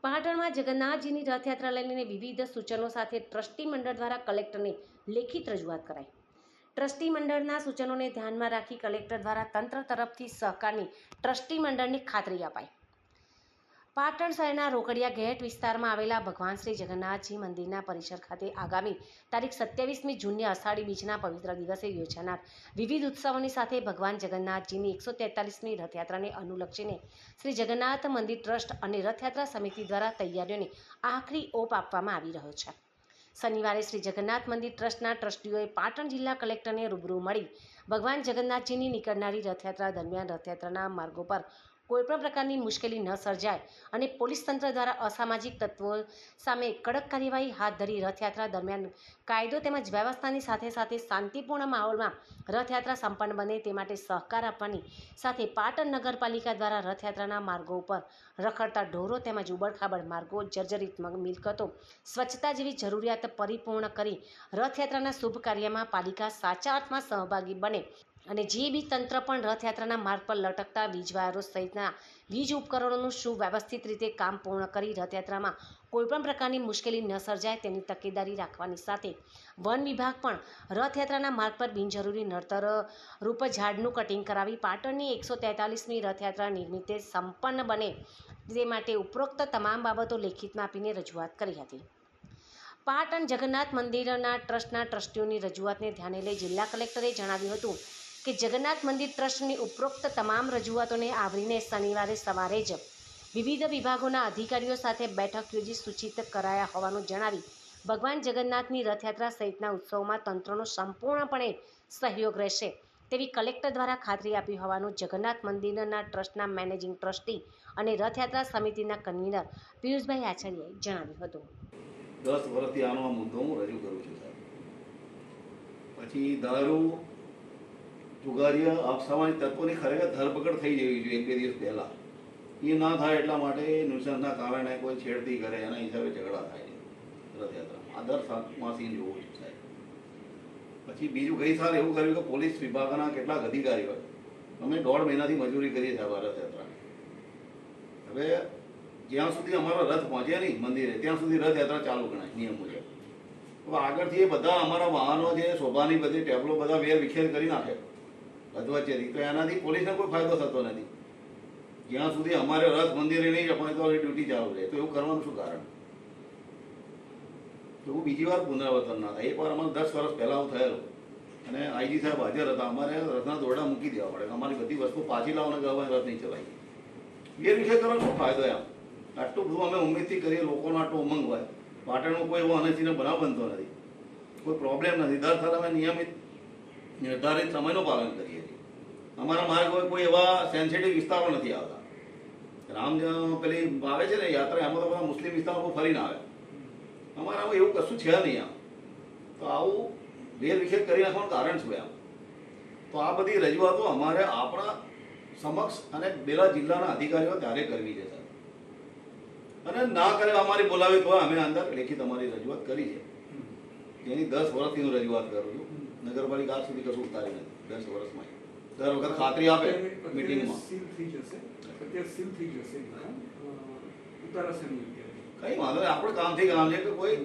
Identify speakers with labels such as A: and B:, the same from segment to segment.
A: પાટણમાં જગન્નાથજીની રથયાત્રા લઈને વિવિધ સૂચનો સાથે ટ્રસ્ટી મંડળ દ્વારા કલેક્ટરને લેખિત રજૂઆત કરાઈ। ટ્રસ્ટી મંડળના સૂચનોને ધ્યાનમાં રાખી કલેક્ટર દ્વારા તંત્ર તરફથી સહકારની ટ્રસ્ટી મંડળને ખાતરી અપાઈ। પાટણ શહેરના રોકડિયા ગેટ વિસ્તારમાં આવેલા ભગવાન શ્રી જગન્નાથજી મંદિરના પરિસર ખાતે આગામી તારીખ 27મી જૂનની અષાઢી બીજના પવિત્ર દિવસે યોજાનાર વિવિધ ઉત્સવોની સાથે ભગવાન જગન્નાથજીની 143મી રથયાત્રાને અનુલક્ષીને શ્રી જગન્નાથ મંદિર ટ્રસ્ટ અને રથયાત્રા સમિતિ દ્વારા તૈયારીઓને આખરી ઓપ આપવામાં આવી રહ્યો છે। શનિવારે શ્રી જગન્નાથ મંદિર ટ્રસ્ટના ટ્રસ્ટીઓએ પાટણ જિલ્લા કલેક્ટરને રૂબરૂ મળી ભગવાન જગન્નાથજીની નીકળનારી રથયાત્રા દરમિયાન રથયાત્રાના માર્ગો પર કોઈપણ પ્રકારની મુશ્કેલી ન સર્જાય અને પોલીસ તંત્ર દ્વારા અસામાજિક તત્વો સામે કડક કાર્યવાહી હાથ ધરી રથયાત્રા દરમિયાન કાયદો તેમજ વ્યવસ્થાની સાથે શાંતિપૂર્ણ માહોલમાં રથયાત્રા સંપન્ન બને તે માટે સહકાર આપવાની સાથે પાટણ નગરપાલિકા દ્વારા રથયાત્રાના માર્ગો ઉપર રખડતા ઢોરો તેમજ ઉબડખાબડ માર્ગો, જર્જરિત મિલકતો, સ્વચ્છતા જેવી જરૂરિયાત પરિપૂર્ણ કરી રથયાત્રાના શુભ કાર્યમાં પાલિકા સાચા અર્થમાં સહભાગી બને અને જીબી તંત્ર પણ રથયાત્રાના માર્ગ પર લટકતા વીજ વાયરો સહિતના વીજ ઉપકરણોનું સુવ્યવસ્થિત રીતે કામ પૂર્ણ કરી રથયાત્રામાં કોઈપણ પ્રકારની મુશ્કેલી ન સર્જાય તેની તકેદારી રાખવાની સાથે વન વિભાગ પણ રથયાત્રાના માર્ગ પર બિનજરૂરી નડતર રૂપ ઝાડનું કટિંગ કરાવી પાટણની 143મી રથયાત્રા નિમિત્તે સંપન્ન બને તે માટે ઉપરોક્ત તમામ બાબતો લેખિતમાં આપીને રજૂઆત કરી હતી। પાટણ જગન્નાથ મંદિરના ટ્રસ્ટના ટ્રસ્ટીઓની રજૂઆતને ધ્યાને લઈ જિલ્લા કલેક્ટરે જણાવ્યું હતું કે જગન્નાથ મંદિર ટ્રસ્ટની ઉપરોક્ત તમામ રજૂઆતોને આવરીને શનિવારે સવારે જ વિવિધ વિભાગોના અધિકારીઓ સાથે બેઠક યોજી સૂચિત કરાયા હોવાનું જણાવી ભગવાન જગન્નાથની રથયાત્રા સહિતના ઉત્સવોમાં તંત્રનો સંપૂર્ણપણે સહયોગ રહેશે તેવી કલેક્ટર દ્વારા ખાતરી આપી હોવાનું જગન્નાથ મંદિરના ટ્રસ્ટના મેનેજિંગ ટ્રસ્ટી અને રથયાત્રા સમિતિના કન્વીનર પિયુષભાઈ આચાર્યએ જણાવ્યું હતું।
B: 10 વર્ષથી આનો મુદ્દો હું રજૂ કરું છું સાહેબ। પછી દારૂ જુગારીય અસામાજિક તત્વોની ખરેખર ધરપકડ થઈ જવી જોઈએ 1-2 દિવસ પહેલાં। એ ના થાય એટલા માટે નુકસાનના કારણે કોઈ છેડતી કરે એના હિસાબે ઝઘડા થાય છે રથયાત્રામાં। આ દર 7માં સીન જોવું છું સાહેબ। પછી બીજું ગઈ સાલ એવું કર્યું કે પોલીસ વિભાગના કેટલાક અધિકારીઓ અમે 1.5 મહિનાથી મજૂરી કરીએ સાહેબ આ રથયાત્રાની। હવે જ્યાં સુધી અમારો રથ પહોંચે નહીં મંદિરે ત્યાં સુધી રથયાત્રા ચાલુ ગણાય નિયમ મુજબ। તો આગળથી એ બધા અમારા વાહનો છે શોભાની બધી ટેબલો બધા વેર વિખેર કરી નાખે વચ્ચેથી, તો એનાથી પોલીસને કોઈ ફાયદો થતો નથી। જ્યાં સુધી અમારે રથ મંદિરે નહીં જવાનું તો ડ્યુટી ચાલુ રહે, તો એવું કરવાનું શું કારણ? તો એવું બીજી વાર પુનરાવર્તન ના થાય। એકવાર અમારે 10 વર્ષ પહેલાં હું થયેલો અને આઈજી સાહેબ હાજર હતા, અમારે રથના દોરડા મૂકી દેવા પડે, અમારી બધી વસ્તુ પાછી લાવવાને ગવા રથ નહીં ચલાવી। વેર વિખેર કરવાનો શું ફાયદો એમ? આટલું બધું અમે ઉમેદથી કરીએ, લોકોનો આટલો ઉમંગ હોય, પાટણમાં કોઈ એવો અનસીનો બનાવ બનતો નથી, કોઈ પ્રોબ્લેમ નથી। દર સાલ અમે નિયમિત નિર્ધારિત સમયનું પાલન કરીએ છીએ। અમારા માર્ગ હોય કોઈ એવા સેન્સિટિવ વિસ્તારો નથી આવતા। રામ પેલી આવે છે ને યાત્રા, એમાં તો બધા મુસ્લિમ વિસ્તારો ફરીને આવે, અમારામાં એવું કશું છે નહીં આમ। તો આવું વેર વિખેર કરી નાખવાનું કારણ શું એમ? તો આ બધી રજૂઆતો અમારે આપણા સમક્ષ અને પેલા જિલ્લાના અધિકારીઓ ત્યારે કરવી છે સાહેબ। અને ના કરે અમારી બોલાવી તો અમે અંદર લેખિત અમારી રજૂઆત કરી છે, જેની 10 વર્ષથી હું રજૂઆત કરું છું। નગરપાલિકા આજ સુધી કશું ઉતારી નથી 10 વર્ષમાં। દર વખત ખાતરી આપે મિટિંગમાં, કઈ વાંધો નહીં, આપણે કામથી કામ છે કે કોઈ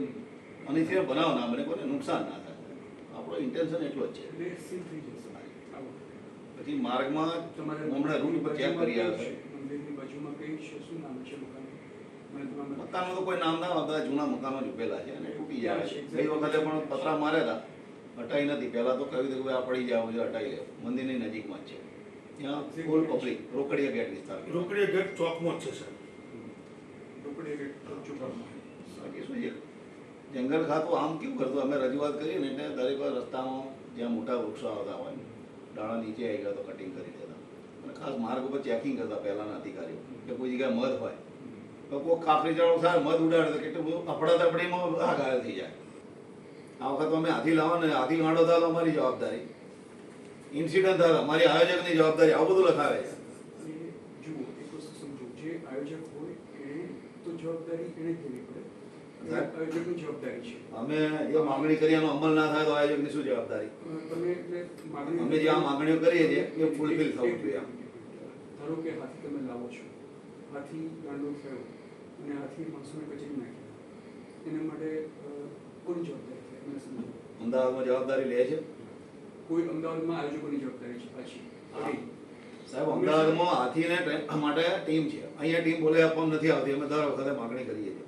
B: અનિચ્છનીય બનાવ ના બને, કોઈને નુકસાન ના થાય, આપણો ઇન્ટેન્શન એટલો જ છે। પછી માર્ગમાં હમણાં રૂટ ઉપર ચેક કરી આવે, મકાનો તો કોઈ નામ ના આવતા, જૂના મકાનો જ ઉભેલા છે અને તૂટી જાય છે। ગઈ વખતે પણ પતરા માર્યા હતા, હટાઈ નથી। પહેલાં તો કહ્યું હતું કે આ પડી જાવ છે, હટાઈ લે, મંદિરની નજીકમાં જ છે, ત્યાં ફૂલ પબ્લિક રોકડિયા ગેટ વિસ્તાર,
C: રોકડિયા ગેટ ચોકમાં જ છે સર।
B: બાકી શું છે, જંગલ ખાતું આમ કેવું કરતું, અમે રજૂઆત કરીએ ને એટલે દરેક રસ્તામાં જ્યાં મોટા વૃક્ષો આવતા હોય ડાળા નીચે આવી ગયા તો કટિંગ કરી દેતા, અને ખાસ માર્ગ ઉપર ચેકિંગ કરતા પહેલાંના અધિકારીઓ કે કોઈ જગ્યાએ મધ હોય તો કોઈ કાપરી ચાળો થાય, મધ ઉડાડે તો કેટલું બધું અફડાતફડીમાં ઘાયલ થઈ જાય। આ વખત અમે હાથી લાવવા ને હાથી ગાંડો થાય તો અમારી જવાબદારી, ઇન્સિડન્ટ થાય અમારી આયોજકની જવાબદારી, આવું બધું લખાવે છે।
C: જુઓ એક વસ્તુ સમજો, જે આયોજક હોય એને તો જવાબદારી એને જ લેવી પડે, આયોજકની જવાબદારી છે। અમે
B: જે માગણી કરી એનો અમલ ના થાય તો આયોજકની શું જવાબદારી? અમે જે આ માગણીઓ કરીએ છીએ એ ફૂલફિલ થવું જોઈએ।
C: ધારો કે હાથી તમે લાવો છો, હાથી ગાંડો થયો અને હાથી હાથી માણસોને કચડી નાખ્યા એના માટે કોની જવાબદારી છે મને સમજો.
B: અમદાવાદમાં જવાબદારી લે છે
C: કોઈ અમદાવાદમાં આયોજકોની જવાબદારી છે પાછી.
B: સાહેબ અમદાવાદમાં હાથીને માટે ટીમ છે, અહીંયા ટીમ બોલે આપવામાં નથી આવતી, અમે દર વખતે માગણી કરીએ છીએ.